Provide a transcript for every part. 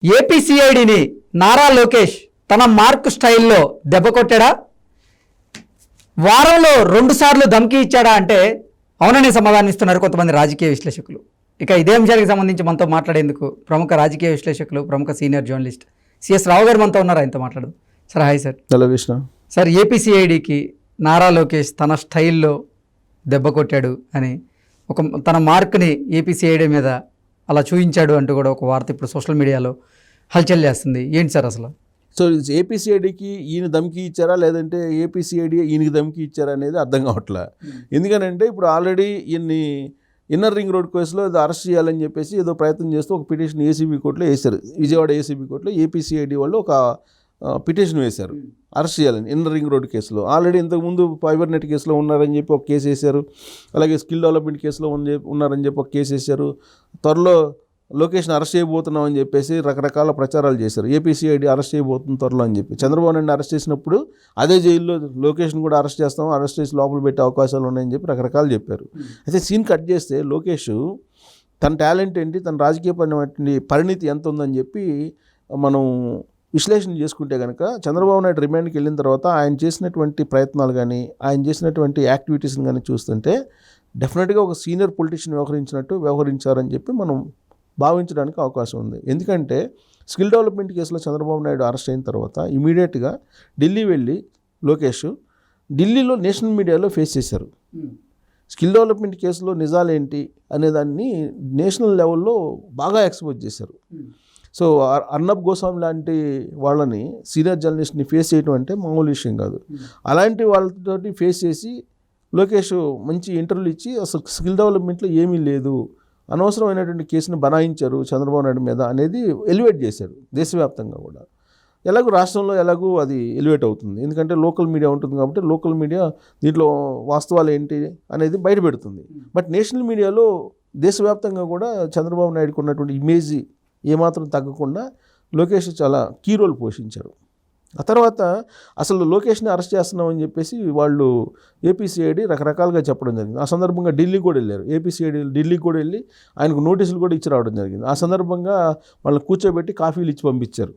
ఏపీసీఐడిని నారా లోకేష్ తన మార్క్ స్టైల్లో దెబ్బ కొట్టాడా? వారంలో 2 సార్లు ధమ్కీ ఇచ్చాడా అంటే అవుననే సమాధానం ఇస్తున్నారు కొంతమంది రాజకీయ విశ్లేషకులు. ఇక ఇదే అంశానికి సంబంధించి మనతో మాట్లాడేందుకు ప్రముఖ రాజకీయ విశ్లేషకులు, ప్రముఖ సీనియర్ జర్నలిస్ట్ సిఎస్ రావు గారు మనతో ఉన్నారు. ఆయనతో మాట్లాడదు. Sir hi sir. Hello Krishna. Sir, ఏపీసీఐడికి నారా లోకేష్ తన స్టైల్లో దెబ్బ కొట్టాడు అని తన మార్క్ని ఏపీసీఐడి మీద అలా చూపించాడు అంటూ కూడా ఒక వార్త ఇప్పుడు సోషల్ మీడియాలో హల్చల్ చేస్తుంది. ఏంటి సార్ అసలు? సో ఏపీసీఐడికి ఈయన ధమ్కీ ఇచ్చారా లేదంటే ఏపీసీఐడి ఈయనకి ధమ్కీ ఇచ్చారా అనేది అర్థం కావట్లే. ఎందుకనంటే ఇప్పుడు ఆల్రెడీ ఈయన్ని ఇన్నర్ రింగ్ రోడ్ కేసులో ఏదో అరెస్ట్ చేయాలని చెప్పేసి ఏదో ప్రయత్నం చేస్తూ ఒక పిటిషన్ ఏసీబీ కోర్టులో వేశారు. విజయవాడ ఏసీబీ కోర్టులో ఏపీసీఐడి వాళ్ళు ఒక పిటిషన్ వేశారు అరెస్ట్ చేయాలని ఇన్నర్ రింగ్ రోడ్ కేసులో. ఆల్రెడీ ఇంతకుముందు ఫైబర్ నెట్ కేసులో ఉన్నారని చెప్పి ఒక కేసు వేశారు. అలాగే స్కిల్ డెవలప్మెంట్ కేసులో ఉన్నారని చెప్పి ఒక కేసు వేశారు. త్వరలో లొకేషన్ అరెస్ట్ చేయబోతున్నాం అని చెప్పేసి రకరకాల ప్రచారాలు చేశారు. ఏపీసీఐడి అరెస్ట్ చేయబోతుంది త్వరలో అని చెప్పి. చంద్రబాబు నాయుడు అరెస్ట్ చేసినప్పుడు అదే జైల్లో లొకేషన్ కూడా అరెస్ట్ చేస్తాం, అరెస్ట్ చేసి లోపల పెట్టే అవకాశాలు ఉన్నాయని చెప్పి రకరకాలు చెప్పారు. అయితే సీన్ కట్ చేస్తే లోకేష్ తన టాలెంట్ ఏంటి, తన రాజకీయపరమైన పరిణితి ఎంత ఉందని చెప్పి మనం విశ్లేషణ చేసుకుంటే కనుక చంద్రబాబు నాయుడు రిమాండ్కి వెళ్ళిన తర్వాత ఆయన చేసినటువంటి ప్రయత్నాలు కానీ ఆయన చేసినటువంటి యాక్టివిటీస్ని కానీ చూస్తుంటే డెఫినెట్గా ఒక సీనియర్ పొలిటీషియన్ వ్యవహరించారని చెప్పి మనం భావించడానికి అవకాశం ఉంది. ఎందుకంటే స్కిల్ డెవలప్మెంట్ కేసులో చంద్రబాబు నాయుడు అరెస్ట్ అయిన తర్వాత ఇమీడియట్గా ఢిల్లీ వెళ్ళి లోకేష్ ఢిల్లీలో నేషనల్ మీడియాలో ఫేస్ చేశారు. స్కిల్ డెవలప్మెంట్ కేసులో నిజాలేంటి అనేదాన్ని నేషనల్ లెవెల్లో బాగా ఎక్స్పోజ్ చేశారు. సో అర్నబ్ గోస్వామి లాంటి వాళ్ళని సీనియర్ జర్నలిస్ట్ని ఫేస్ చేయడం అంటే మామూలు విషయం కాదు. అలాంటి వాళ్ళతోటి ఫేస్ చేసి లోకేష్ మంచి ఇంటర్వ్యూలు ఇచ్చి అసలు స్కిల్ డెవలప్మెంట్లో ఏమీ లేదు, అనవసరమైనటువంటి కేసును బనాయించారు చంద్రబాబు నాయుడు మీద అనేది ఎలివేట్ చేశారు దేశవ్యాప్తంగా కూడా. ఎలాగో రాష్ట్రంలో ఎలాగో అది ఎలివేట్ అవుతుంది, ఎందుకంటే లోకల్ మీడియా ఉంటుంది కాబట్టి లోకల్ మీడియా దీంట్లో వాస్తవాలు ఏంటి అనేది బయటపెడుతుంది. బట్ నేషనల్ మీడియాలో దేశవ్యాప్తంగా కూడా చంద్రబాబు నాయుడుకు ఉన్నటువంటి ఇమేజ్ ఏమాత్రం తగ్గకుండా లోకేష్ చాలా కీ రోల్ పోషించారు. ఆ తర్వాత అసలు లోకేష్ని అరెస్ట్ చేస్తున్నామని చెప్పేసి వాళ్ళు ఏపీసీఐడి రకరకాలుగా చెప్పడం జరిగింది. ఆ సందర్భంగా ఢిల్లీ కూడా వెళ్ళారు. ఏపీసీఐడి ఢిల్లీకి కూడా వెళ్ళి ఆయనకు నోటీసులు కూడా ఇచ్చి రావడం జరిగింది. ఆ సందర్భంగా వాళ్ళని కూర్చోబెట్టి కాఫీలు ఇచ్చి పంపించారు.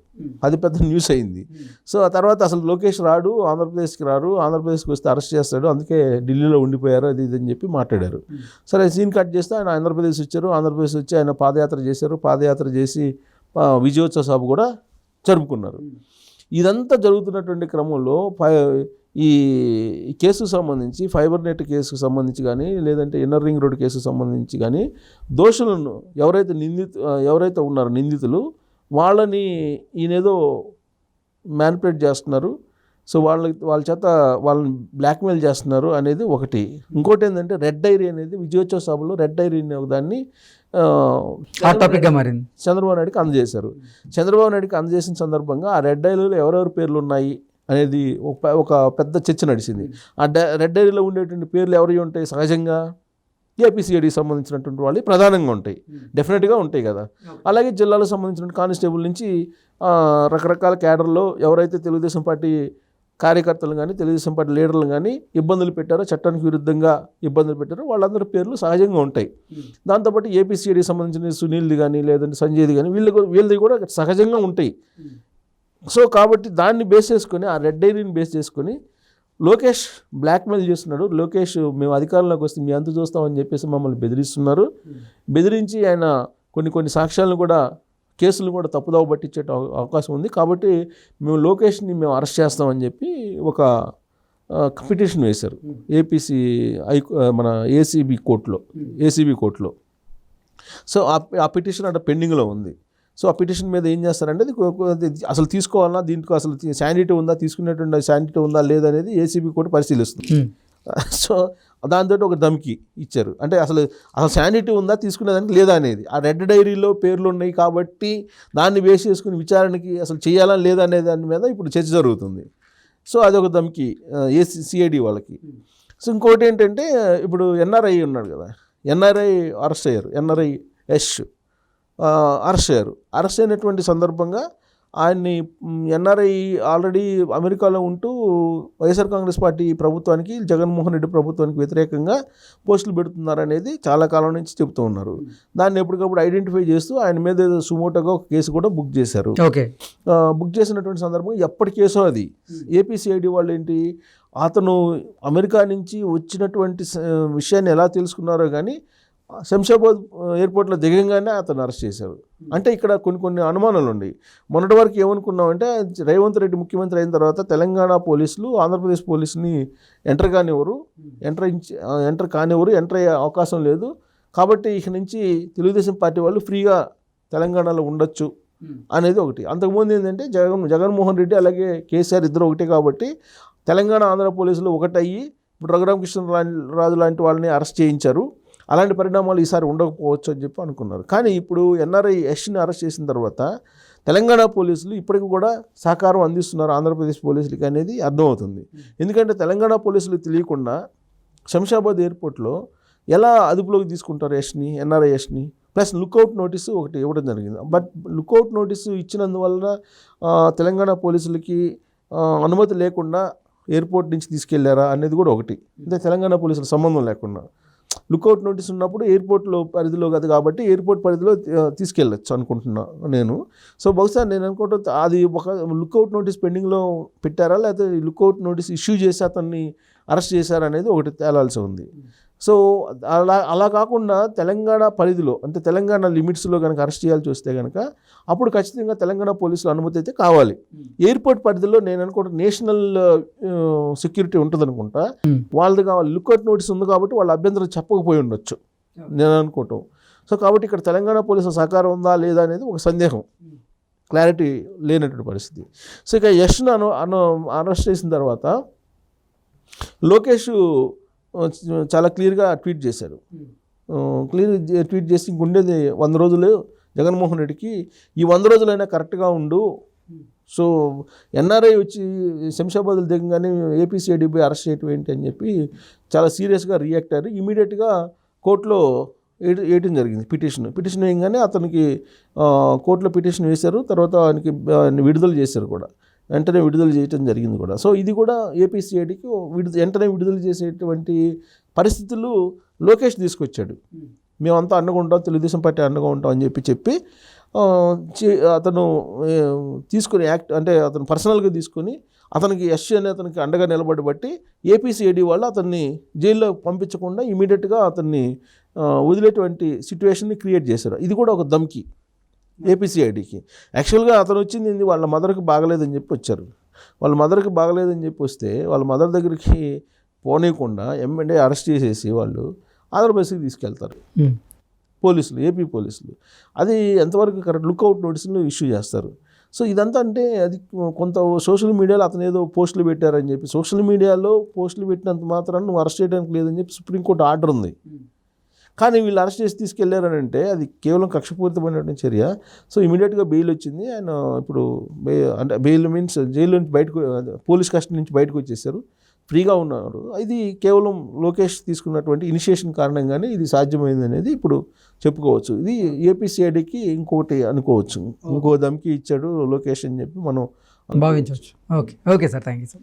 అది పెద్ద న్యూస్ అయింది. సో ఆ తర్వాత అసలు లోకేష్ రాడు, ఆంధ్రప్రదేశ్కి రారు, ఆంధ్రప్రదేశ్కి వస్తే అరెస్ట్ చేస్తాడు, అందుకే ఢిల్లీలో ఉండిపోయారు అది ఇది అని చెప్పి మాట్లాడారు. సరే, సీన్ కట్ చేస్తే ఆయన ఆంధ్రప్రదేశ్ వచ్చారు. ఆంధ్రప్రదేశ్ వచ్చి ఆయన పాదయాత్ర చేశారు. పాదయాత్ర చేసి విజయోత్సవ సభ కూడా జరుపుకున్నారు. ఇదంతా జరుగుతున్నటువంటి క్రమంలో ఈ కేసుకు సంబంధించి ఫైబర్ నెట్ కేసుకు సంబంధించి కానీ లేదంటే ఇన్నర్ రింగ్ రోడ్ కేసుకు సంబంధించి కానీ దోషులను ఎవరైతే ఉన్నారో నిందితులు వాళ్ళని ఈయనేదో మ్యానిపులేట్ చేస్తున్నారు, సో వాళ్ళ చేత వాళ్ళని బ్లాక్మెయిల్ చేస్తున్నారు అనేది ఒకటి. ఇంకోటి ఏంటంటే రెడ్ డైరీ అనేది విజయోత్సవ సభలో రెడ్ డైరీ అనే ఒకదాన్ని చంద్రబాబు నాయుడుకి అందజేశారు. చంద్రబాబు నాయుడుకి అందజేసిన సందర్భంగా ఆ రెడ్ డైరీలో ఎవరెవరి పేర్లు ఉన్నాయి అనేది ఒక పెద్ద చర్చ నడిచింది. ఆ రెడ్ డైరీలో ఉండేటువంటి పేర్లు ఎవరి ఉంటాయి? సహజంగా ఏపీసీఐడికి సంబంధించినటువంటి వాళ్ళు ప్రధానంగా ఉంటాయి, డెఫినెట్గా ఉంటాయి కదా. అలాగే జిల్లాలకు సంబంధించిన కానిస్టేబుల్ నుంచి రకరకాల క్యాడర్లో ఎవరైతే తెలుగుదేశం పార్టీ కార్యకర్తలు కానీ తెలుగుదేశం పార్టీ లీడర్లు కానీ ఇబ్బందులు పెట్టారో, చట్టానికి విరుద్ధంగా ఇబ్బందులు పెట్టారో వాళ్ళందరి పేర్లు సహజంగా ఉంటాయి. దాంతోపాటు ఏపీసీఐడికి సంబంధించిన సునీల్ది కానీ లేదంటే సంజయ్ది కానీ వీళ్ళది కూడా సహజంగా ఉంటాయి. సో కాబట్టి దాన్ని బేస్ చేసుకొని ఆ రెడ్ డైరీని బేస్ చేసుకొని లోకేష్ బ్లాక్మెయిల్ చేస్తున్నాడు. లోకేష్ మేము అధికారంలోకి వస్తే మీ అంత చూస్తామని చెప్పేసి మమ్మల్ని బెదిరిస్తున్నారు. బెదిరించి ఆయన కొన్ని సాక్ష్యాలను కూడా కేసులు కూడా తప్పుదావ పట్టించే అవకాశం ఉంది. కాబట్టి లోకేష్ని మేము అరెస్ట్ చేస్తామని చెప్పి ఒక పిటిషన్ వేశారు మన ఏసీబీ కోర్టులో. సో ఆ పిటిషన్ అంటే పెండింగ్లో ఉంది. సో ఆ పిటిషన్ మీద ఏం చేస్తారంటే అసలు తీసుకోవాలన్నా, దీంట్లో అసలు శానిటీ ఉందా, తీసుకునేటువంటి శానిటీ ఉందా లేదనేది ఏసీబీ కోర్టు పరిశీలిస్తుంది. సో దాంతో ఒక ధమ్కీ ఇచ్చారు. అంటే అసలు శానిటీ ఉందా, తీసుకునేదానికి లేదా అనేది. ఆ రెడ్ డైరీలో పేర్లు ఉన్నాయి కాబట్టి దాన్ని బేస్ చేసుకుని విచారణకి అసలు చేయాలా లేదా అనే దాని మీద ఇప్పుడు చర్చ జరుగుతుంది. సో అదొక ధమ్కీ సిఐడి వాళ్ళకి. సో ఇంకోటి ఏంటంటే ఇప్పుడు ఎన్ఆర్ఐ ఉన్నాడు కదా, ఎన్ఆర్ఐ అరెస్ట్ అయ్యారు. ఎన్ఆర్ఐ అరెస్ట్ అయ్యారు. అరెస్ట్ అయినటువంటి సందర్భంగా ఆయన్ని ఎన్ఆర్ఐ ఆల్రెడీ అమెరికాలో ఉంటూ వైఎస్ఆర్ కాంగ్రెస్ పార్టీ ప్రభుత్వానికి జగన్మోహన్ రెడ్డి ప్రభుత్వానికి వ్యతిరేకంగా పోస్టులు పెడుతున్నారనేది చాలా కాలం నుంచి చెబుతూ ఉన్నారు. దాన్ని ఎప్పటికప్పుడు ఐడెంటిఫై చేస్తూ ఆయన మీద ఏదో సుమోటోగా ఒక కేసు కూడా బుక్ చేశారు. ఓకే, బుక్ చేసినటువంటి సందర్భంగా ఎప్పటి కేసో అది. ఏపీసీఐడి వాళ్ళు ఏంటి, అతను అమెరికా నుంచి వచ్చినటువంటి విషయాన్ని ఎలా తెలుసుకున్నారో కానీ శంషాబాద్ ఎయిర్పోర్ట్లో దిగంగానే అతను అరెస్ట్ చేశారు. అంటే ఇక్కడ కొన్ని అనుమానాలు ఉన్నాయి. మొన్నటి వరకు ఏమనుకున్నామంటే రేవంత్ రెడ్డి ముఖ్యమంత్రి అయిన తర్వాత తెలంగాణ పోలీసులు ఆంధ్రప్రదేశ్ పోలీసుని ఎంటర్ కానివ్వరు, ఎంటర్ అయ్యే అవకాశం లేదు, కాబట్టి ఇక నుంచి తెలుగుదేశం పార్టీ వాళ్ళు ఫ్రీగా తెలంగాణలో ఉండొచ్చు అనేది ఒకటి. అంతకుముందు ఏంటంటే జగన్మోహన్ రెడ్డి అలాగే కేసీఆర్ ఇద్దరు ఒకటే కాబట్టి తెలంగాణ ఆంధ్ర పోలీసులు ఒకటయ్యి ఇప్పుడు రఘురామకృష్ణరాజు లాంటి వాళ్ళని అరెస్ట్ చేయించారు. అలాంటి పరిణామాలు ఈసారి ఉండకపోవచ్చు అని చెప్పి అనుకున్నారు. కానీ ఇప్పుడు ఎన్ఆర్ఐ యష్ని అరెస్ట్ చేసిన తర్వాత తెలంగాణ పోలీసులు ఇప్పటికి కూడా సహకారం అందిస్తున్నారు ఆంధ్రప్రదేశ్ పోలీసులకి అనేది అర్థమవుతుంది. ఎందుకంటే తెలంగాణ పోలీసులు తెలియకుండా శంషాబాద్ ఎయిర్పోర్ట్లో ఎలా అదుపులోకి తీసుకుంటారు ఎన్ఆర్ఐ యష్ని. ప్లస్ లుకౌట్ నోటీసు ఒకటి ఇవ్వడం జరిగింది. బట్ లుకౌట్ నోటీసు ఇచ్చినందువలన తెలంగాణ పోలీసులకి అనుమతి లేకుండా ఎయిర్పోర్ట్ నుంచి తీసుకెళ్లారా అనేది కూడా ఒకటి. అంటే తెలంగాణ పోలీసుల సంబంధం లేకుండా లుకౌట్ నోటీస్ ఉన్నప్పుడు ఎయిర్పోర్ట్లో పరిధిలో కాదు కాబట్టి ఎయిర్పోర్ట్ పరిధిలో తీసుకెళ్ళచ్చు అనుకుంటున్నా నేను. సో బహుశా నేను అనుకుంటా అది ఒక లుకౌట్ నోటీస్ పెండింగ్లో పెట్టారా లేకపోతే లుకౌట్ నోటీస్ ఇష్యూ చేసి అతన్ని అరెస్ట్ చేశారా అనేది ఒకటి తేలాల్సి ఉంది. సో అలా కాకుండా తెలంగాణ పరిధిలో అంటే తెలంగాణ లిమిట్స్లో కనుక అరెస్ట్ చేయాల్సి వస్తే కనుక అప్పుడు ఖచ్చితంగా తెలంగాణ పోలీసుల అనుమతి అయితే కావాలి. ఎయిర్పోర్ట్ పరిధిలో నేను అనుకుంటా నేషనల్ సెక్యూరిటీ ఉంటుంది అనుకుంటా, వాళ్ళది కావాలి. లుకౌట్ నోటీస్ ఉంది కాబట్టి వాళ్ళ అభ్యంతరం చెప్పకపోయి ఉండొచ్చు నేను అనుకోవటం. సో కాబట్టి ఇక్కడ తెలంగాణ పోలీసుల సహకారం ఉందా లేదా అనేది ఒక సందేహం, క్లారిటీ లేనటువంటి పరిస్థితి. సో ఇక యష్ను అరెస్ట్ చేసిన తర్వాత లోకేష్ చాలా క్లియర్గా ట్వీట్ చేశారు. ట్వీట్ చేసి ఇంకుండేది 100 రోజులు జగన్మోహన్ రెడ్డికి, ఈ 100 రోజులైనా కరెక్ట్గా ఉండు. సో ఎన్ఆర్ఐ వచ్చి శంషాబాద్లు దిగంగానే ఏపీసీఐడిపై అరెస్ట్ చేయటం ఏంటి అని చెప్పి చాలా సీరియస్గా రియాక్ట్ అయ్యారు. ఇమీడియట్గా కోర్టులో వేయటం జరిగింది పిటిషన్ వేయగానే అతనికి కోర్టులో పిటిషన్ వేశారు. తర్వాత ఆయనకి విడుదల చేశారు కూడా, వెంటనే విడుదల చేయటం జరిగింది కూడా. సో ఇది కూడా ఏపీసీఐడికి వెంటనే విడుదల చేసేటువంటి పరిస్థితులు లోకేష్ తీసుకొచ్చాడు. మేమంతా అండగా ఉంటాం, తెలుగుదేశం పార్టీ అండగా ఉంటాం అని చెప్పి అతను తీసుకుని అంటే అతను పర్సనల్గా తీసుకొని అతనికి యష్ అనే అతనికి అండగా నిలబడి బట్టి ఏపీసీఐడి వాళ్ళు అతన్ని జైల్లో పంపించకుండా ఇమీడియట్గా అతన్ని వదిలేటువంటి సిచ్యువేషన్ని క్రియేట్ చేశారు. ఇది కూడా ఒక దమ్కి ఏపీసీఐడికి. యాక్చువల్గా అతను వచ్చింది వాళ్ళ మదర్కి బాగలేదని చెప్పి వచ్చారు. వాళ్ళ మదర్కి బాగలేదని చెప్పి వస్తే వాళ్ళ మదర్ దగ్గరికి పోనీయకుండా ఎమ్మెల్యే అరెస్ట్ చేసేసి వాళ్ళు ఆంధ్రప్రదేశ్కి తీసుకెళ్తారు పోలీసులు, ఏపీ పోలీసులు. అది ఎంతవరకు కరెక్ట్? లుకౌట్ నోటీసులు ఇష్యూ చేస్తారు. సో ఇదంతా అంటే అది కొంత సోషల్ మీడియాలో అతను ఏదో పోస్టులు పెట్టారని చెప్పి, సోషల్ మీడియాలో పోస్టులు పెట్టినంత మాత్రాన్ని నువ్వు అరెస్ట్ చేయడానికి లేదని చెప్పి సుప్రీంకోర్టు ఆర్డర్ ఉంది. కానీ వీళ్ళు అరెస్ట్ చేసి తీసుకెళ్లారని అంటే అది కేవలం కక్షపూరితమైనటువంటి చర్య. సో ఇమీడియట్గా బెయిల్ వచ్చింది. ఆయన ఇప్పుడు అంటే బెయిల్ మీన్స్ జైలు నుంచి బయటకు, పోలీస్ కస్టడీ నుంచి బయటకు వచ్చేసారు, ఫ్రీగా ఉన్నారు. ఇది కేవలం లోకేష్ తీసుకున్నటువంటి ఇనిషియేషన్ కారణంగానే ఇది సాధ్యమైంది అనేది ఇప్పుడు చెప్పుకోవచ్చు. ఇది ఏపీసీఐడికి ఇంకొకటి అనుకోవచ్చు, ఇంకో దమ్కి ఇచ్చాడు లోకేష్ అని చెప్పి మనం భావించవచ్చు. Okay sir, thank you.